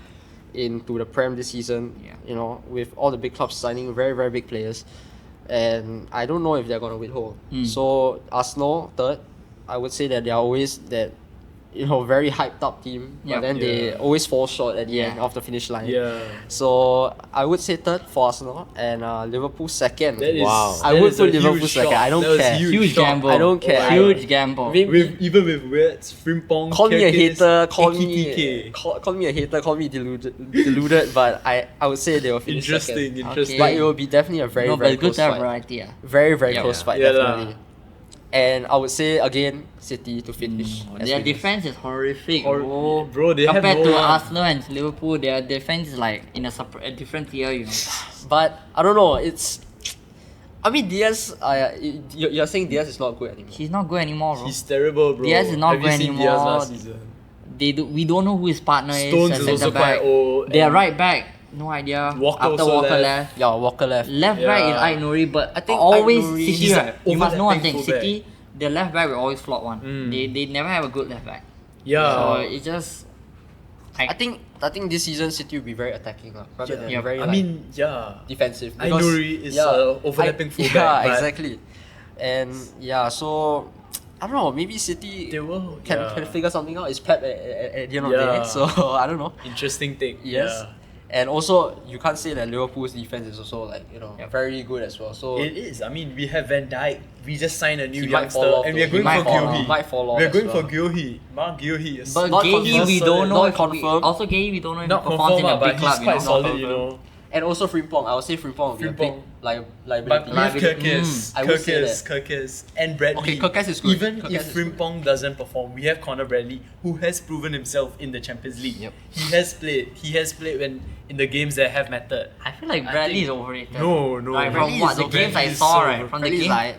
into the Prem this season. Yeah. With all the big clubs signing very very big players, and I don't know if they're gonna withhold. Mm. So Arsenal 3rd, I would say that they are always that. Very hyped up team, Yeah. but then they Yeah. always fall short at the Yeah. end of the finish line. Yeah. So I would say 3rd for Arsenal and Liverpool 2nd. That is, Wow. I that would is a put Liverpool huge second. shock. I don't That was care. Huge shock. gamble. I don't care. Huge gamble. Even with Wirtz, Frimpong, Call me a Kirkis, hater, call me a hater, call me deluded, but I would say they will finish Interesting, second. interesting. But it will be definitely a very No, but very it's good close to have fight. variety. Very very Yeah. close fight, Yeah lah. definitely. And I would say again City to finish. as Their winners. defense is horrific. Bro, they have Compared no to one. Arsenal and Liverpool, their defense is like in a different tier. But I don't know. I mean Diaz. You're saying Diaz is not good anymore. He's not good anymore, bro. He's terrible, bro. Diaz is not Have you good seen anymore. Diaz last season? We don't know who his partner Stones is. is at also centre back. quite old. Their and right back, no idea. Walker After also Walker left. left. Yeah, Walker left. Left back is Yeah. Ait Nouri, but I think always Ait Nouri- City. he's Right? like You must know one thing. overlapping City, the left back will always flop one. They never have a good left back. Yeah. So it just. I think this season City will be very attacking rather than Yeah. very I like, mean, yeah. defensive. Ait because- Nouri is a overlapping fullback, Yeah, but- exactly. And yeah, so I don't know. Maybe City They will. can figure something out. It's Pep at the end of the day. Yeah. So I don't know. Interesting thing. Yes. Yeah. And also, you can't say that Liverpool's defense is also like very good as well. So It is. I mean, we have Van Dijk. We just signed a new He might youngster, fall off and we are though. He going might for fall off. Gyohi. Might fall off We're as going well. for Gyohi. Mark Gyohi is But Not Gahey, we confirmed, don't know. not if confirmed. Also, Gahey, we don't know if not he performs in confirmed, a but big he's club. quite you know? solid, you know. And also Frimpong. I would say Frimpong would be a big Frimpong. liability. But with Kirkis, I would say Kirkis, and Bradley. Okay, Kirkis is good. Even Kirkis if is good. Frimpong doesn't perform, we have Conor Bradley, who has proven himself in the Champions League. Yep. He has played. He has played when in the games that have mattered. I feel like I Bradley think- is overrated. No. Like, Bradley from what is the so- games I Bradley is saw, so right? From the He's game, like,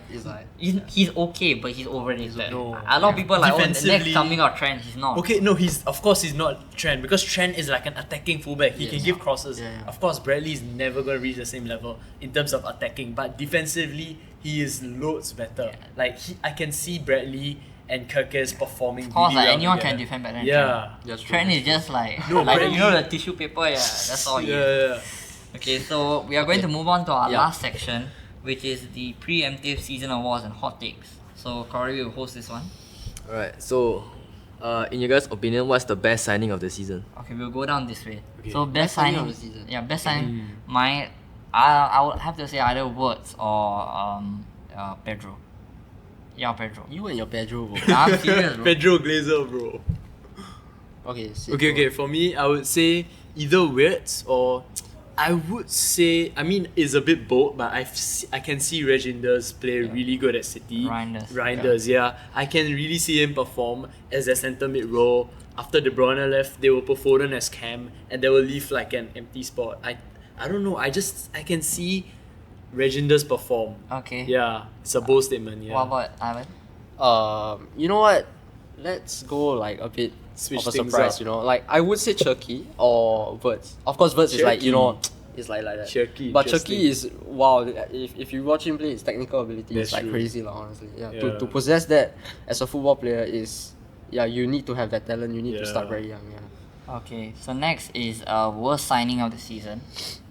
he's okay, but he's overrated. No. A lot of people are like, oh, the next Defensively- coming out trend. He's not. Okay, no, of course he's not Trent, because Trent is like an attacking fullback. He can give crosses. Yeah. Of course, Bradley is never gonna reach the same level in terms of attacking, but defensively he is loads better. Like I can see Bradley and Kirkis performing. Of course, really well anyone together. can defend better than Yeah. That's true. Trent is just like, No, like Bradley- you know the tissue paper, yeah, that's all he is. Yeah. Okay, so we are going to move on to our Yeah. last section, which is the preemptive season awards and hot takes. So Corey will host this one. Alright, so in your guys' opinion, what's the best signing of the season? Okay, we'll go down this way. Okay. So best Best signing signing of the season. Yeah, best signing. I would have to say either Wirtz or Pedro. Yeah, Pedro. You and your Pedro, bro. I'm serious, bro. Pedro Glazer, bro. Okay, Okay. For me, I would say either Wirtz or I would say, I mean, it's a bit bold, but I can see Reginders play really good at City. Reinders. Yeah. I can really see him perform as a centre mid role. After De Bruyne left, they will put Foden as cam, and they will leave like an empty spot. I don't know. I can see Reginders perform. Okay. Yeah, it's a bold statement. Yeah. What about Ivan? You know what? Let's go like a bit Switch of a things surprise. up. You know, like I would say Cherky or Wirtz. Of course, Wirtz is like, you know, it's like that. Cherky, But interesting. Cherky is wow. If you watch him play, his technical ability That's is like true. crazy, lah. Honestly, yeah. Yeah. To possess that as a football player is, yeah, you need to have that talent. You need to start Yeah. very young. Yeah. Okay, so next is worst signing of the season.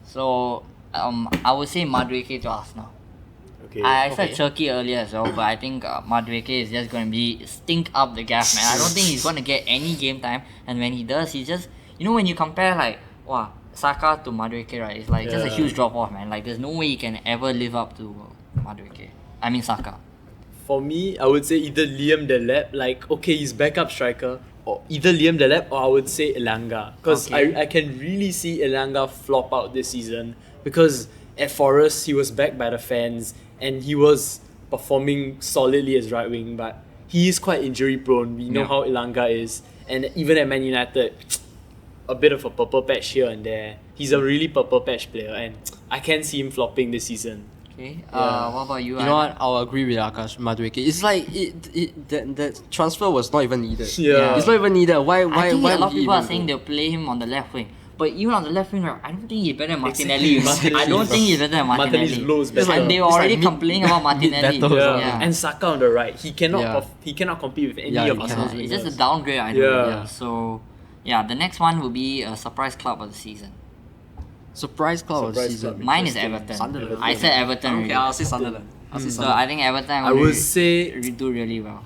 So I would say Madueke to Arsenal. Okay. I said Okay. Turkey earlier as well, but I think Madueke is just going to be stink up the gas, man. I don't think he's going to get any game time, and when he does, he's just, you know, when you compare like, wow, Saka to Madueke, right? It's like just a Yeah. huge drop off, man. Like there's no way he can ever live up to Madueke. I mean Saka. For me, I would say either Liam Delap, like, okay, he's backup striker, or either Liam Delap or I would say Elanga. Because Okay. I can really see Elanga flop out this season. Because at Forest, he was backed by the fans and he was performing solidly as right wing, but he is quite injury prone. We know Yeah. how Elanga is. And even at Man United, a bit of a purple patch here and there. He's a really purple patch player and I can see him flopping this season. Okay. Yeah. What about you? You know Ivan? what? I'll agree with Aakash. Madueke. It's like that transfer was not even needed. Yeah. It's not even needed. Why? I think why a lot would of he people are even saying go? they'll play him on the left wing. But even on the left wing, I don't think he's better than Martinelli. Exactly. You know? I don't think he's better than Martinelli. Martinelli's lows better. And they were It's like already mid- complaining about Martinelli. mid-battle, Yeah. And Saka on the right, he cannot Yeah. he cannot compete with any Yeah, of he Arsenal's cannot. It's just a wingers. downgrade, I know. Yeah. So, yeah, the next one will be a surprise club of the season. Surprise club of the Surprise season. club. Mine is Interesting. Everton. Sunderland. I said Everton. Okay, already. I'll say Sunderland. So I think Everton I would say do really well.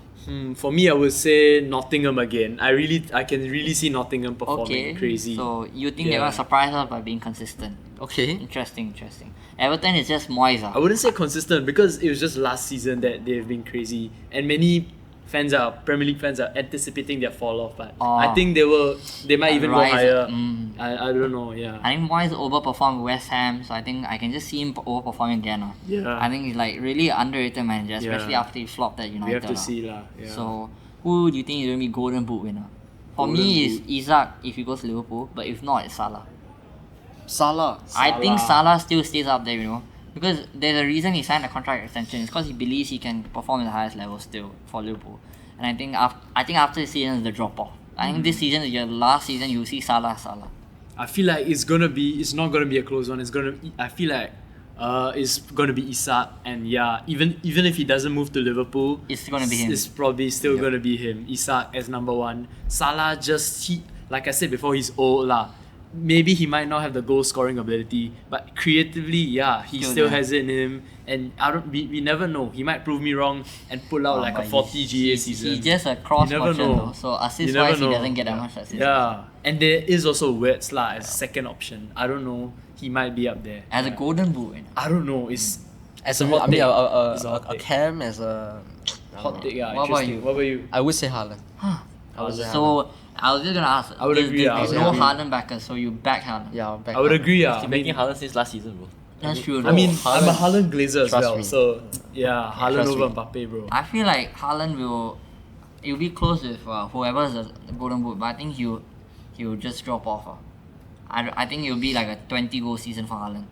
for me I would say Nottingham again. I can really see Nottingham performing Okay. crazy. So you think they're Yeah. gonna surprise us by being consistent? Okay. Interesting. Everton is just Moyes. I wouldn't say consistent because it was just last season that they've been crazy and many Premier League fans are anticipating their fall off, but I think they might even rise, go higher. mm. I don't know, yeah. I think Moyes overperformed West Ham, so I think I can just see him overperforming again. Yeah. I think he's like really underrated manager, especially Yeah. after he flopped at United. We have to lah. see lah. Yeah. So who do you think is going to be Golden Boot winner? For Golden me, it's Boot. Isaac if he goes to Liverpool, but if not, it's Salah. Salah. I think Salah still stays up there, you know, because there's a reason he signed a contract extension. It's because he believes he can perform at the highest level still for Liverpool. And I think after this season is the drop off. I think this season is your last season. You will see Salah. I feel like it's not gonna be a close one. I feel like it's gonna be Isak, and yeah, even if he doesn't move to Liverpool, It's gonna be him. It's probably still gonna be him. Isak as number one. Salah like I said before, he's old lah. Maybe he might not have the goal scoring ability, but creatively, yeah, he Still still there. has it in him. And we never know. He might prove me wrong and pull out like a But 40 GA season. He's just a cross You never merchant know. though. So assist You never wise, he know. doesn't get that much assist. Yeah, and there is also Wirtz lah as second option. I don't know. He might be up there. As a Golden Boot winner. I don't know. It's As a a, hot I mean, take. a It's a hot take. Cam as a hot take. Yeah, What about interesting. you? What about you? I would say Haaland. So I was just gonna ask. I would agree, I There's would no agree. Haaland backers, so you back Haaland. Yeah, back I would up. agree. He's been backing Haaland since last season, bro. That's true. I mean, though. I'm a Haaland glazer as Trust well. me. So yeah, Haaland Trust over me. Mbappe, bro. I feel like Haaland it'll be close with whoever is the golden boot, but I think he'll just drop off. I think it'll be like a 20-goal season for Haaland.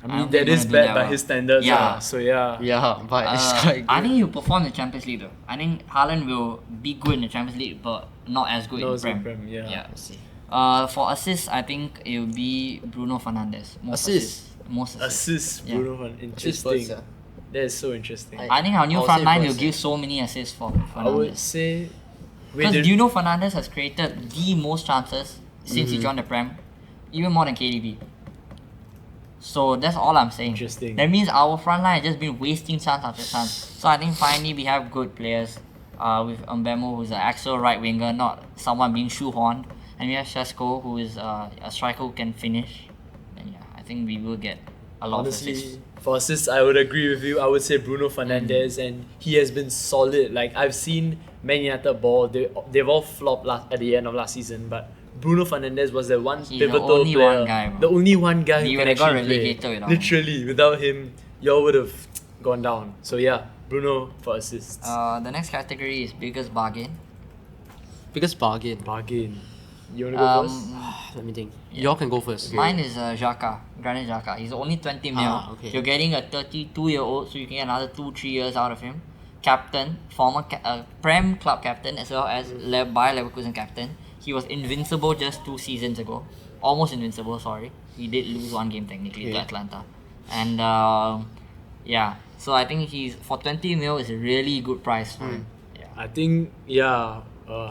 I don't mean, think that is he's gonna do bad that by well. his standards. Yeah. So yeah. Yeah, but it's quite I good. think he'll perform in the Champions League though. I think Haaland will be good in the Champions League, but not as good No, in it's in Prem. Prem, yeah. Yeah. I see. For assists, I think it will be Bruno Fernandes. Most assists. Assist, Yeah. Bruno. Assist Interesting. first, yeah. That is so interesting. I think our new I would front say line will first, give so many assists for I would Fernandes. say. Because there- Bruno Fernandes has created the most chances since he joined the Prem, even more than KDB. So that's all I'm saying. Interesting. That means our front line has just been wasting chance after chance. So I think finally we have good players. With Mbemo, who's an actual right winger, not someone being shoehorned, and we have Shesko, who is a striker who can finish. And yeah, I think we will get a lot of Honestly, assists. for assists, I would agree with you. I would say Bruno Fernandes, and he has been solid. Like I've seen Man United ball, they've all flopped at the end of last season, but Bruno Fernandes was the one He's the pivotal only player, one guy, bro. the only one guy We who would can have got actually play. relegated without him. Literally, without him, y'all would have gone down. So yeah, Bruno for assists. The next category is biggest bargain. Biggest bargain. Bargain. You wanna go first? Let me think. Y'all can go first. Mine is Granit Xhaka. He's only 20 mil. Okay. You're getting a 32-year-old, so you can get another 2-3 years out of him. Captain, former Prem club captain, as well as Bayer Leverkusen captain. He was invincible just 2 seasons ago. Almost invincible, sorry. He did lose one game technically to Atlanta. And yeah, so I think he's for 20 mil is a really good price for him. Yeah. I think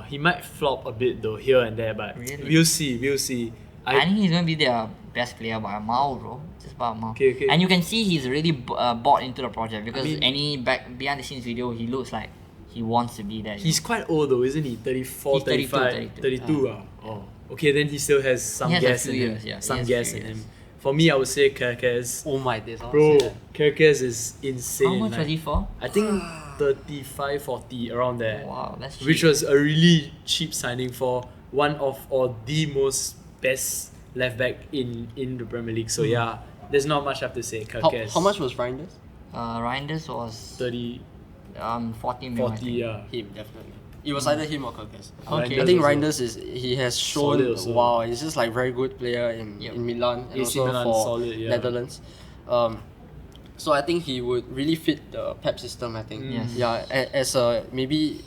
he might flop a bit though here and there, but Really? we'll see. I think he's gonna be their best player by a mile, bro. Just by a mile. Okay. And you can see he's really bought into the project because mean- any behind the scenes video, he looks like he wants to be there. He's quite old though, isn't he? 34, He's 32, 35, 32. 32. Oh. Okay, then he still has some He has a gas few in him. years, yeah. He Some has gas few in years. him. For me, I would say Kerkez. Oh my days. Bro, Kerkez is insane. How much like, was he for? I think 35, 40, around there. Wow, that's cheap. Which was a really cheap signing for one of or the most best left back in the Premier League. So yeah, there's not much I have to say. Kerkez. How much was Reinders? Reinders was 30, 40 mil. I 40, think. yeah. Him, definitely. It was either him or Kirkes. Okay. I think also. Reinders he has shown Solid also. wow, he's just like very good player in Milan and AC also Milan, for solid, yeah. Netherlands. So I think he would really fit the Pep system. I think. Yes. Yeah, as a maybe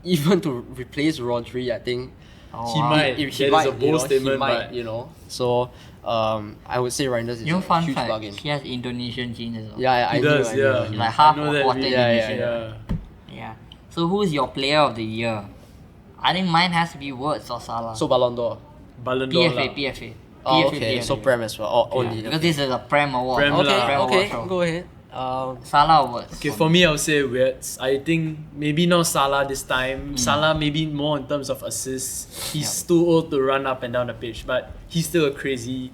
even to replace Rodri, I think. Oh, He wow. might. He That is might, a bold statement, he might, but- you know. So I would say Reinders is You know, a fun huge fact, bargain. he has Indonesian genes as well. Yeah, I He knew, does, I knew, yeah. I knew. Like I half know or that quarter really. Indonesian. Yeah. Yeah. So who's your player of the year? I think mine has to be Wirtz or Salah. So Ballon d'Or. Ballon d'Or PFA, lah. PFA. Oh, PFA, okay. PFA. So Prem as well. Oh, only. Because this is a Prem award. Prem Okay, lah. Prem okay. award show. Go ahead. Salah or Wirtz. Okay, for me, I would say Wirtz. I think maybe not Salah this time. Salah maybe more in terms of assists. He's too old to run up and down the pitch, but he's still a crazy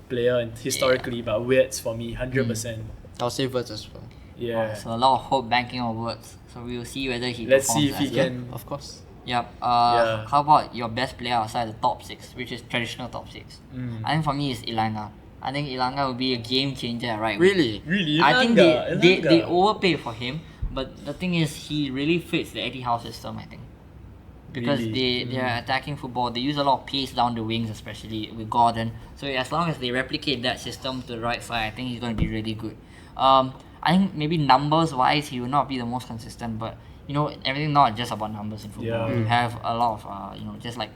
player and historically. But Wirtz for me, 100%. I'll say Wirtz as well. Yeah. So a lot of hope banking on Wirtz. So we will see whether he Let's performs see if he as well. can. Of course. Yep. Yeah. How about your best player outside the top 6, which is traditional top 6? I think for me it's Ilanga. I think Ilanga will be a game changer at right wing. Really? Really? I think Ilanga, they Ilanga. overpay for him, but the thing is he really fits the Eddie Howe system, I think. Because Really? they're attacking football, they use a lot of pace down the wings, especially with Gordon. So as long as they replicate that system to the right side, I think he's going to be really good. I think maybe numbers wise he will not be the most consistent, but you know everything not just about numbers in football. Yeah. You have a lot of you know just like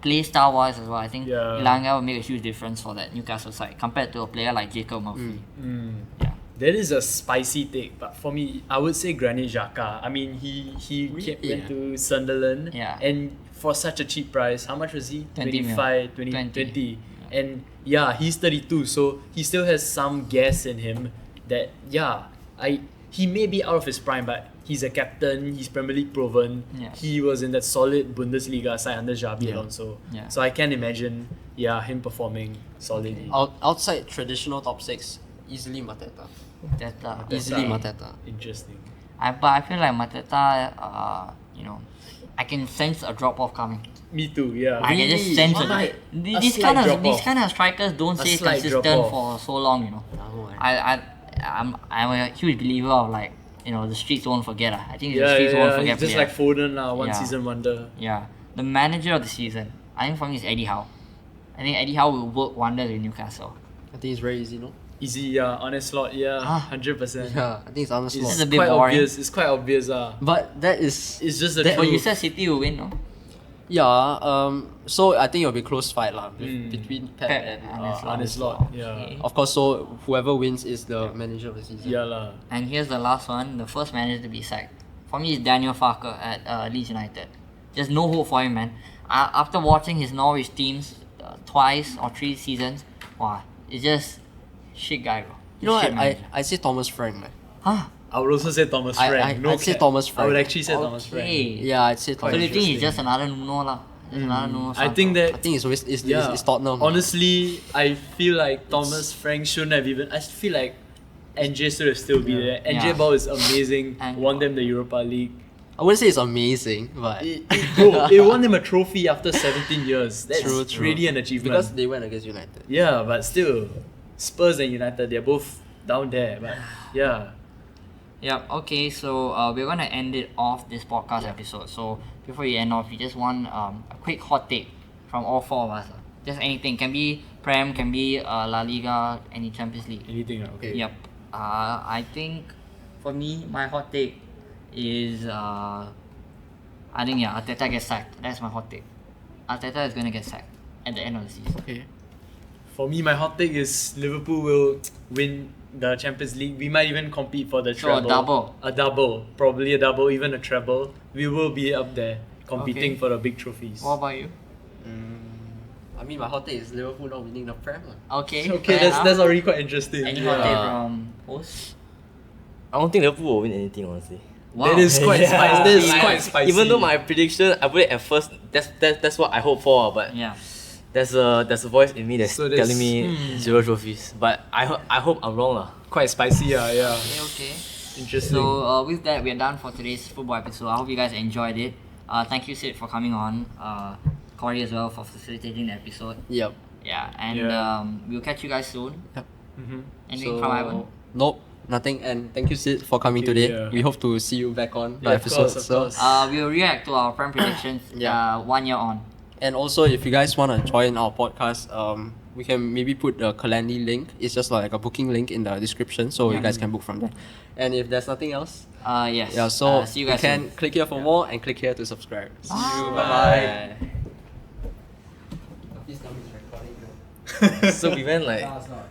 play style wise as well. I think Yeah. Ilanga will make a huge difference for that Newcastle side compared to a player like Jacob Murphy. Yeah. That is a spicy take, but for me, I would say Granit Xhaka. I mean, he went to Sunderland, Yeah. and for such a cheap price, how much was he? 20 mil. 25, 20, 20. 20. And yeah, he's 32, so he still has some gas in him that, yeah, he may be out of his prime, but he's a captain, he's Premier League proven. Yeah. He was in that solid Bundesliga side under Xabi Alonso. Yeah. So I can imagine, him performing solidly. Outside traditional top 6, easily Mateta. That Easily Mateta. Interesting. but I feel like Mateta, you know, I can sense a drop off coming. Me too. Yeah. I can just Really? sense Why? it. A These slight drop these off. kind of strikers don't A stay slight drop consistent off. for so long, you know. I'm a huge believer of like, you know, the streets won't forget. I think the Yeah, streets won't yeah. forget. Just player. like Foden, one Yeah. season wonder. Yeah. The manager of the season, I think for me is Eddie Howe. I think Eddie Howe will work wonders with Newcastle. I think it's very easy, no? Easy, yeah. Honest slot, yeah. 100%. Yeah, I think it's honest This It's is a bit quite boring. obvious. It's quite obvious, But that is It's just the That- But you truth. said City will win, no? yeah. So I think it'll be close fight lah between Pep Pep and and Arne Slot. Honest slot, yeah. Okay. of course. So whoever wins is the manager of the season. Yeah lah. And here's the last one, the first manager to be sacked. For me, it's Daniel Farke at Leeds United. Just no hope for him, man. After watching his Norwich teams twice or 3 seasons, wow, it's just shit guy, bro. You know Shit what? manager. I say Thomas Frank, man. Huh? I would also say Thomas I- Frank. I- no I'd say cap. Thomas I would Frank. actually say Thomas Frank. Okay. Yeah, I'd say So Thomas. do you think he's interesting. just another Nuno lah? Just another Nuno. I think I that think it's always it's Tottenham. honestly, I feel like Thomas Frank shouldn't have even. I feel like NJ should have still be there. NJ Yeah. Ball is amazing. And- Won them the Europa League. I wouldn't say it's amazing, but Bro, it won them a trophy after 17 years. That's True, true. really an achievement. because they went against United. Yeah, but still, Spurs and United, they're both down there. But yeah, Yep. Okay. So we're gonna end it off this podcast episode. So before we end off, we just want a quick hot take from all 4 of us. Just anything. Can be Prem. Can be La Liga. Any Champions League. anything. Okay. Yep. I think for me, my hot take is I think Arteta gets sacked. That's my hot take. Arteta is gonna get sacked at the end of the season. Okay. For me, my hot take is Liverpool will win the Champions League. We might even compete for the So a treble. double. A double. Probably a double, even a treble. We will be up there competing Okay. for the big trophies. What about you? I mean, my hot take is Liverpool not winning the Prem. Okay. Okay, fair that's enough. already quite interesting. Any hot take Yeah. from host? I don't think Liverpool will win anything, honestly. That is quite Yeah. spicy. That is Like, quite spicy. Even though my prediction, I put it at first. That's what I hope for. But Yeah. there's a voice in me that's So there's- telling me 0 trophies. But I hope I'm wrong lah. quite spicy, yeah. Okay. Interesting. So with that, we're done for today's football episode. I hope you guys enjoyed it. Thank you, Sid, for coming on. Corey as well for facilitating the episode. Yep. Yeah, and Yeah. we'll catch you guys soon. Mhm. Anything from Ivan? Nope, nothing. And thank you, Sid, for coming Thank you, today. yeah. We hope to see you back on the Yeah, of episode. course, of course. We'll react to our prime predictions. Yeah. 1 year on. And also, if you guys want to join our podcast, we can maybe put the Calendly link. It's just like a booking link in the description, so you guys can book from there. And if there's nothing else, Yes. yeah, so see you you guys can soon. click here for more and click here to subscribe. See you. Bye. Bye. Please tell me it's recording. So we went like No, it's not.